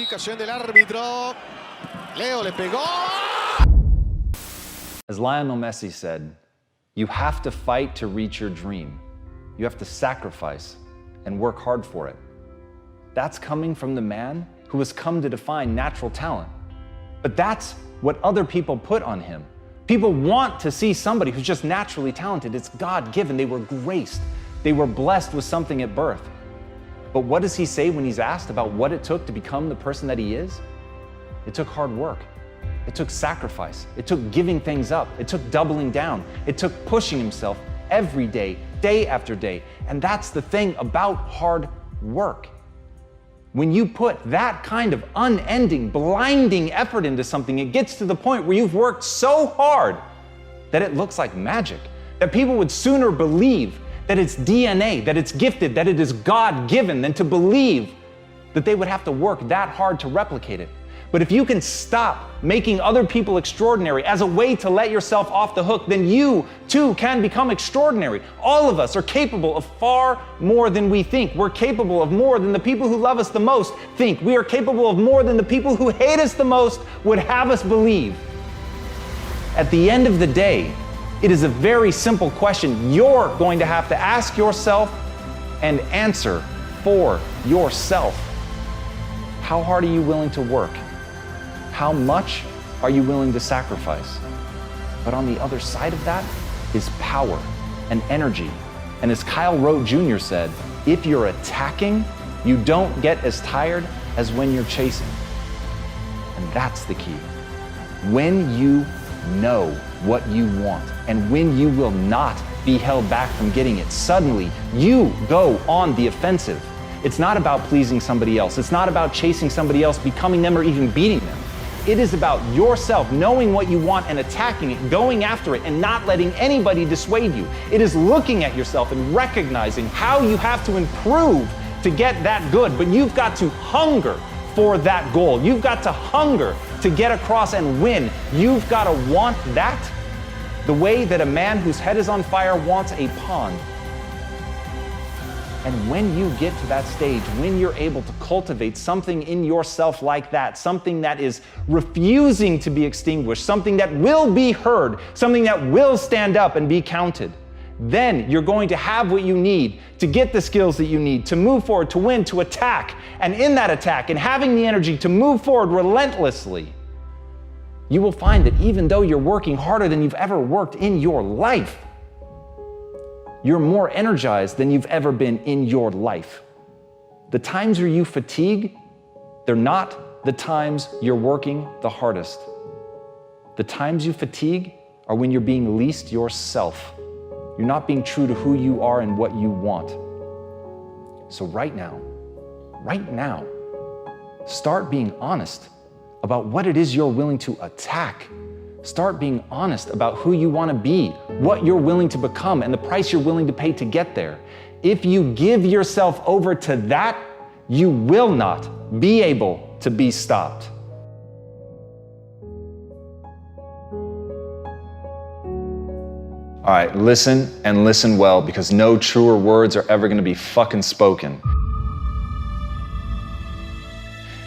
indicación del árbitro. Leo le pegó. As Lionel Messi said, you have to fight to reach your dream. You have to sacrifice and work hard for it. That's coming from the man who has come to define natural talent. But that's what other people put on him. People want to see somebody who's just naturally talented. It's God-given. They were graced. They were blessed with something at birth. But what does he say when he's asked about what it took to become the person that he is? It took hard work. It took sacrifice. It took giving things up. It took doubling down. It took pushing himself every day, day after day. And that's the thing about hard work. When you put that kind of unending, blinding effort into something, it gets to the point where you've worked so hard that it looks like magic, that people would sooner believe that it's DNA, that it's gifted, that it is God-given, than to believe that they would have to work that hard to replicate it. But if you can stop making other people extraordinary as a way to let yourself off the hook, then you too can become extraordinary. All of us are capable of far more than we think. We're capable of more than the people who love us the most think. We are capable of more than the people who hate us the most would have us believe. At the end of the day, it is a very simple question you're going to have to ask yourself and answer for yourself. How hard are you willing to work? How much are you willing to sacrifice? But on the other side of that is power and energy. And as Kyle Rote Jr. said, if you're attacking, you don't get as tired as when you're chasing. And that's the key. When you know what you want and when you will not be held back from getting it, suddenly you go on the offensive. It's not about pleasing somebody else. It's not about chasing somebody else, becoming them, or even beating them. It is about yourself knowing what you want and attacking it, going after it, and not letting anybody dissuade you. It is looking at yourself and recognizing how you have to improve to get that good, but you've got to hunger for that goal. You've got to hunger to get across and win. You've got to want that the way that a man whose head is on fire wants a pond. And when you get to that stage, when you're able to cultivate something in yourself like that, something that is refusing to be extinguished, something that will be heard, something that will stand up and be counted, then you're going to have what you need to get the skills that you need to move forward, to win, to attack. And in that attack, and having the energy to move forward relentlessly, you will find that even though you're working harder than you've ever worked in your life, you're more energized than you've ever been in your life. The times where you fatigue, they're not the times you're working the hardest. The times you fatigue are when you're being least yourself. You're not being true to who you are and what you want. So right now, start being honest about what it is you're willing to attack. Start being honest about who you want to be, what you're willing to become, and the price you're willing to pay to get there. If you give yourself over to that, you will not be able to be stopped. All right, listen and listen well, because no truer words are ever going to be fucking spoken.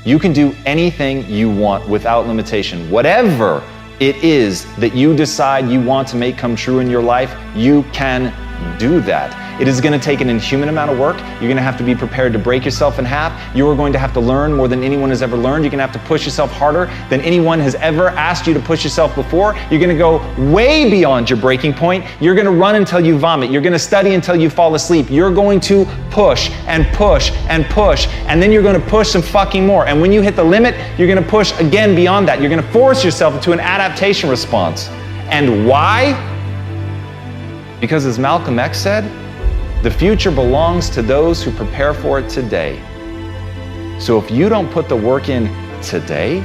You can do anything you want without limitation. Whatever it is that you decide you want to make come true in your life, you can do that. It is going to take an inhuman amount of work. You're going to have to be prepared to break yourself in half. You are going to have to learn more than anyone has ever learned. You're going to have to push yourself harder than anyone has ever asked you to push yourself before. You're going to go way beyond your breaking point. You're going to run until you vomit. You're going to study until you fall asleep. You're going to push and push and push, and then you're going to push some fucking more. And when you hit the limit, you're going to push again beyond that. You're going to force yourself into an adaptation response. And why? Because as Malcolm X said, the future belongs to those who prepare for it today. So if you don't put the work in today,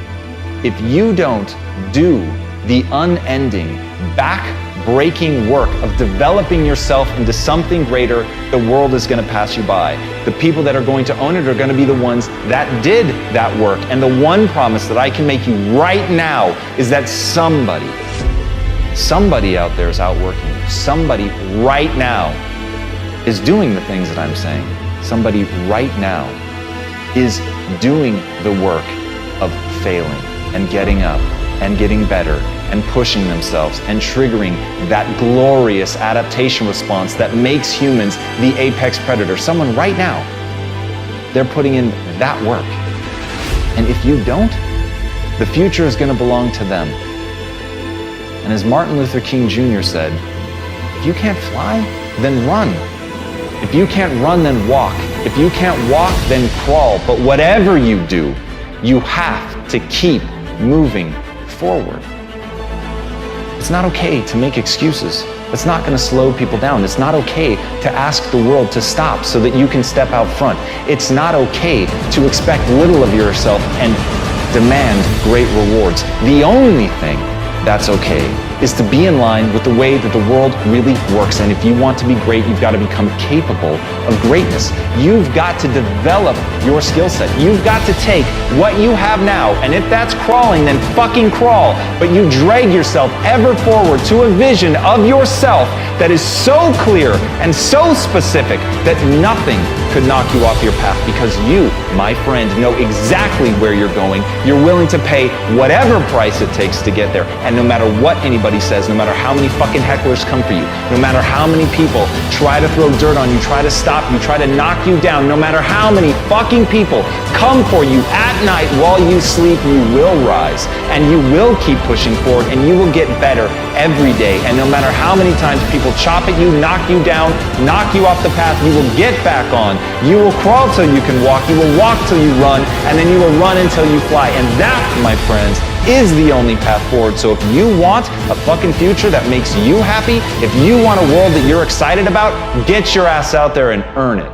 if you don't do the unending, back-breaking work of developing yourself into something greater, the world is going to pass you by. The people that are going to own it are going to be the ones that did that work. And the one promise that I can make you right now is that somebody out there is outworking you. Somebody right now is doing the things that I'm saying. Somebody right now is doing the work of failing and getting up and getting better and pushing themselves and triggering that glorious adaptation response that makes humans the apex predator. Someone right now, they're putting in that work. And if you don't, the future is going to belong to them. And as Martin Luther King Jr. said, if you can't fly, then run. If you can't run, then walk. If you can't walk, then crawl. But whatever you do, you have to keep moving forward. It's not okay to make excuses. It's not going to slow people down. It's not okay to ask the world to stop so that you can step out front. It's not okay to expect little of yourself and demand great rewards. The only thing that's okay is to be in line with the way that the world really works. And if you want to be great, you've got to become capable of greatness. You've got to develop your skill set. You've got to take what you have now, and if that's crawling, then fucking crawl. But you drag yourself ever forward to a vision of yourself that is so clear and so specific that nothing could knock you off your path, because you, my friend, know exactly where you're going. You're willing to pay whatever price it takes to get there. And no matter what anybody says, no matter how many fucking hecklers come for you, no matter how many people try to throw dirt on you, try to stop you, try to knock you down, no matter how many fucking people come for you at night while you sleep, you will rise and you will keep pushing forward and you will get better every day. And no matter how many times people chop at you, knock you down, knock you off the path, you will get back on. You will crawl till you can walk, you will walk till you run, and then you will run until you fly. And that, my friends, is the only path forward. So if you want a fucking future that makes you happy, if you want a world that you're excited about, get your ass out there and earn it.